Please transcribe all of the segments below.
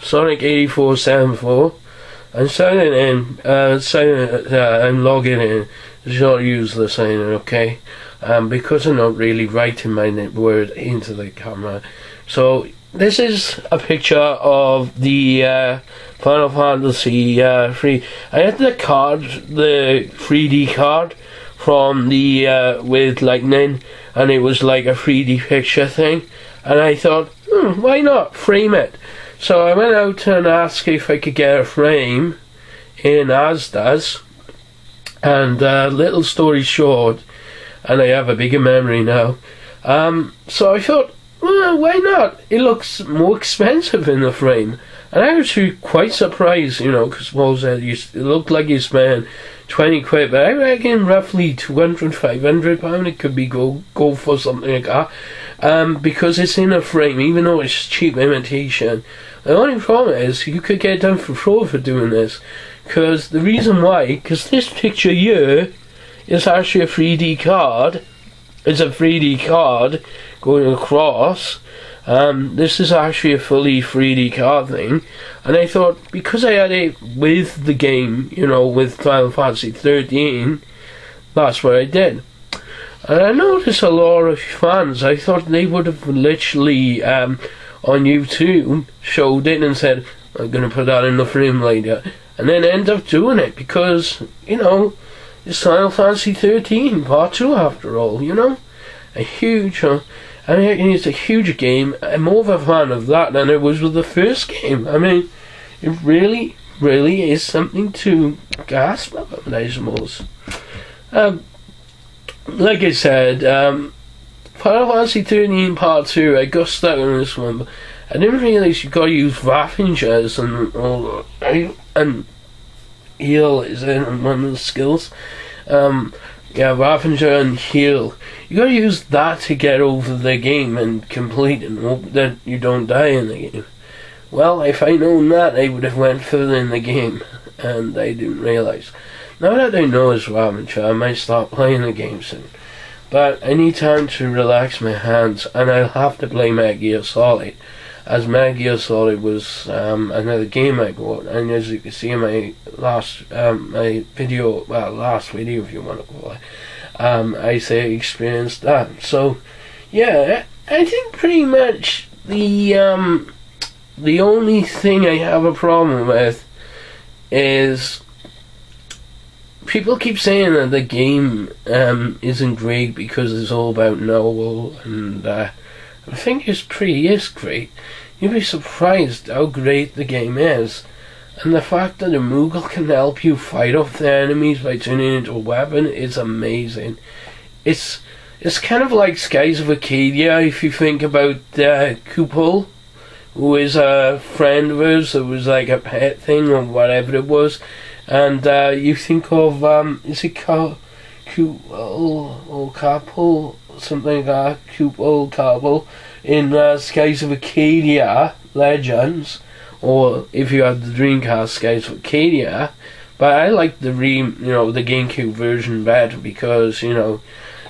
Sonic 8474. I'm signing in. I'm logging in. It's not useless signing, okay? Because I'm not really writing my word into the camera. So this is a picture of the Final Fantasy 3. I had the card, the 3D card from the with Lightning, and it was like a 3D picture thing. And I thought, why not frame it? So I went out and asked if I could get a frame in Asda's, and little story short, and I have a bigger memory now, so I thought, well, why not? It looks more expensive in the frame, and I was actually quite surprised, you know, because Paul said it looked like you spent 20 quid, but I reckon roughly 200, 500 pound it could be go for something like that, because it's in a frame, even though it's cheap imitation. The only problem is you could get done for fraud for doing this, because the reason why, because this picture here is actually a 3D card. It's a 3D card going across. This is actually a fully 3D card thing, and I thought, because I had it with the game, you know, with Final Fantasy 13, that's what I did. And I noticed a lot of fans, I thought they would have literally on YouTube showed it and said, I'm going to put that in the frame later, and then end up doing it, because, you know, it's Final Fantasy 13 Part 2 after all, you know? A huge, I mean, it's a huge game. I'm more of a fan of that than it was with the first game. I mean, it really, really is something to gasp about, I suppose. Like I said, Final Fantasy 13 Part 2, I got stuck on this one, but I didn't realise you got to use Raffingers and all, and heal is in one of the skills. Yeah, Raffinger and heal. You got to use that to get over the game and complete and hope that you don't die in the game. Well, if I known that, I would have went further in the game, and I didn't realise. Now that I know it's Raffinger, I might start playing the game soon. But I need time to relax my hands, and I'll have to play Metal Gear Solid, as Metal Gear Solid was another game I bought, and as you can see in my last video, last video if you want to call it, I say I experienced that. So yeah, I think pretty much the only thing I have a problem with is people keep saying that the game isn't great because it's all about Noel, and I think it's great. You'll be surprised how great the game is, and the fact that a Moogle can help you fight off the enemies by turning into a weapon is amazing. It's kind of like Skies of Arcadia if you think about Kupol, who is a friend of ours, it was like a pet thing or whatever it was, and you think of is it Kupol or Kapul, something like that, Kupol, Kapul, in Skies of Arcadia Legends, or if you had the Dreamcast, Skies of Arcadia. But I like the the GameCube version better, because the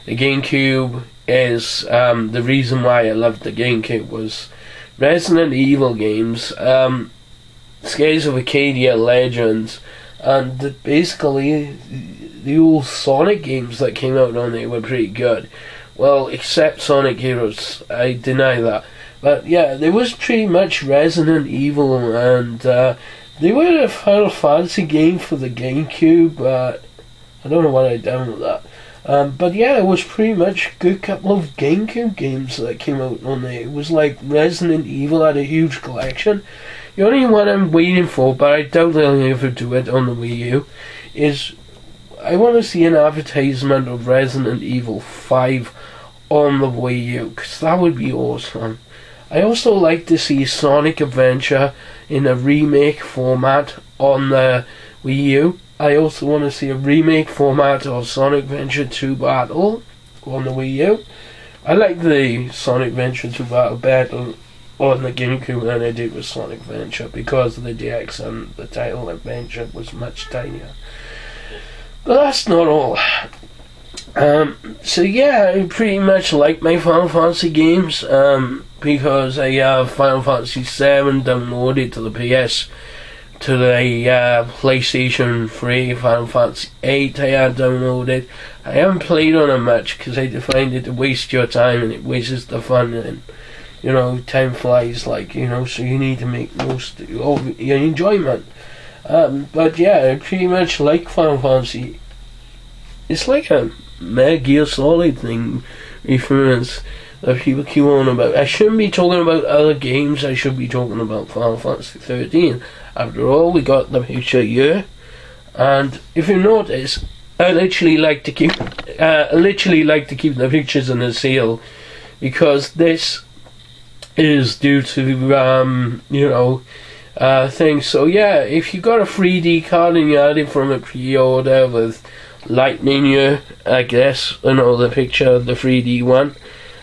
GameCube is the reason why I loved the GameCube was Resident Evil games, Skies of Arcadia Legends, and basically the old Sonic games that came out on there were pretty good. Well, except Sonic Heroes, I deny that. But yeah, there was pretty much Resident Evil, and they were a Final Fantasy game for the GameCube, but I don't know what I done with that. But yeah, it was pretty much a good couple of GameCube games that came out on there. It was like Resident Evil had a huge collection. The only one I'm waiting for, but I doubt they'll ever do it on the Wii U, is I want to see an advertisement of Resident Evil 5 on the Wii U, because that would be awesome. I also like to see Sonic Adventure in a remake format on the Wii U. I also want to see a remake format of Sonic Adventure 2 Battle on the Wii U. I like the Sonic Adventure 2 Battle on the GameCube than I did with Sonic Adventure, because of the DX and the title Adventure was much tinier. But that's not all. So yeah, I pretty much like my Final Fantasy games. because I have Final Fantasy 7 downloaded to the to the PlayStation 3. Final Fantasy 8 I had downloaded. I haven't played on it much because I find it to waste your time and it wastes the fun, and you know, time flies, like, you know, so you need to make most of your enjoyment. But yeah, I pretty much like Final Fantasy. It's like a Metal Gear Solid thing reference that people keep on about. I shouldn't be talking about other games, I should be talking about Final Fantasy 13. After all, we got the picture here, and if you notice, I literally like to keep the pictures in a seal, because this is due to you know, things. So yeah, if you got a 3D card and you had it from a pre-order with lightning here, I guess, you know, the picture, the 3D one,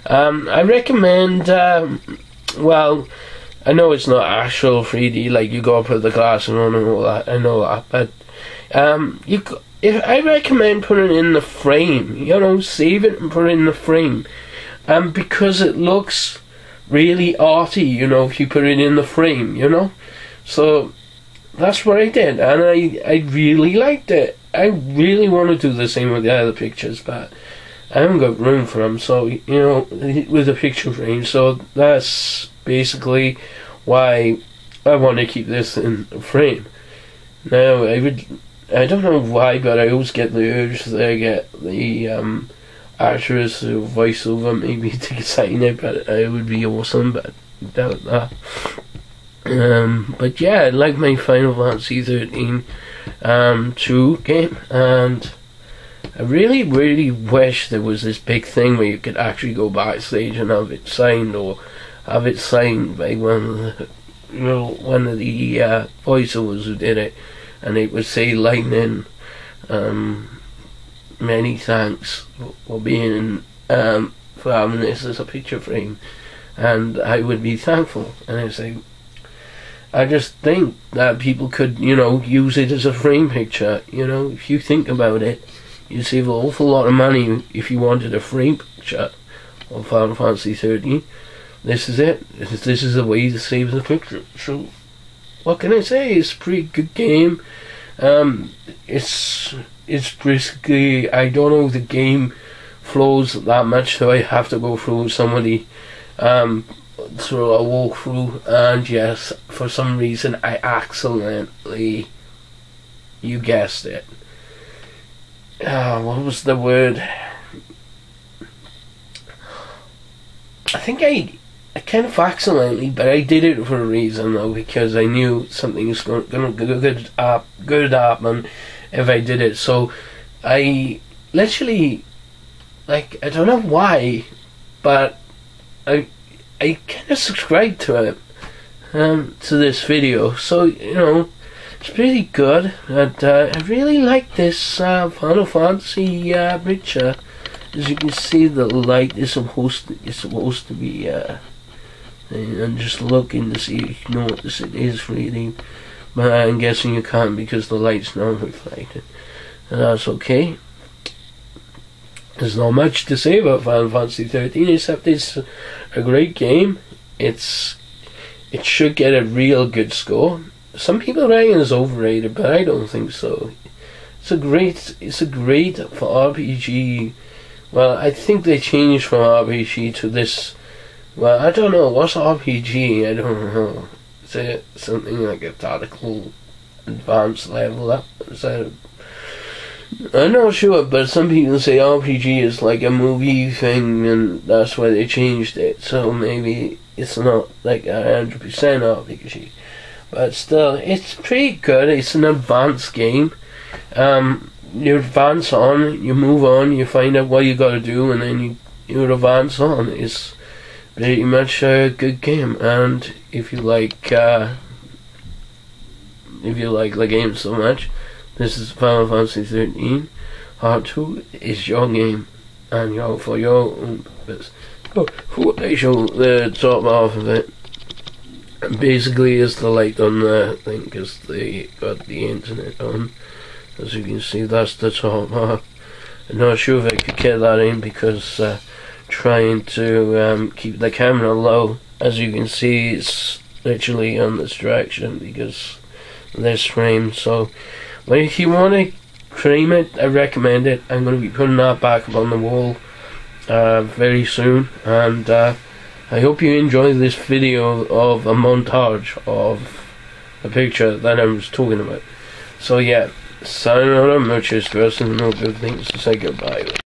I recommend, well, I know it's not actual 3D, like you gotta put the glasses on and all that, I know that, but I recommend putting it in the frame, you know, save it and put it in the frame, because it looks really arty, you know, if you put it in the frame, you know. So that's what I did, and I really liked it. I really want to do the same with the other pictures, but I haven't got room for them, so, you know, with the picture frame. So that's basically why I want to keep this in the frame. Now, I don't know why, but I always get the urge to get the actress who voiceover maybe to sign it, but it would be awesome, but I doubt that. But yeah, I like my Final Fantasy 13 2 game, and I really wish there was this big thing where you could actually go backstage and have it signed, or have it signed by one of the voiceovers who did it, and it would say lightning, many thanks for being for having this as a picture frame, and I would be thankful. And I just think that people could, you know, use it as a frame picture. You know, if you think about it, you save an awful lot of money if you wanted a frame picture of Final Fantasy 13. This is it. This is the way to save the picture. So, what can I say? It's a pretty good game. It's basically, I don't know if the game flows that much, so I have to go through somebody through a walkthrough, and yes, for some reason I accidentally, you guessed it, what was the word? I think I kind of accidentally, but I did it for a reason though, because I knew something was going to happen if I did it. So I literally, like, I don't know why, but I kind of subscribed to it, to this video. So, you know, it's pretty good, and I really like this Final Fantasy picture. As you can see, the light is supposed to be and just looking to see if you notice it is really, but I'm guessing you can't because the light's not reflected, and that's okay. There's not much to say about Final Fantasy 13 except it's a great game. It should get a real good score. Some people reckon it's overrated, but I don't think so. It's a great for RPG. Well, I think they changed from RPG to this. Well, I don't know what's RPG. I don't know. Is it something like a tactical advanced level up? Is that? I'm not sure, but some people say RPG is like a movie thing, and that's why they changed it. So maybe it's not like 100% RPG, but still, it's pretty good. It's an advanced game. You advance on, you move on, you find out what you got to do, and then you advance on. It's pretty much a good game, and if you like the game so much, this is Final Fantasy 13 Part 2 is your game, and for your own purpose. So, what they show the top half of it, basically is the light on the thing, because they got the internet on. As you can see, that's the top half. I'm not sure if I could get that in because trying to keep the camera low as you can see, it's literally on this direction because of this frame. So well, if you want to frame it, I recommend it. I'm going to be putting that back up on the wall very soon, and I hope you enjoy this video of a montage of the picture that I was talking about. So yeah, sayonara, muchas gracias, no good things to say goodbye.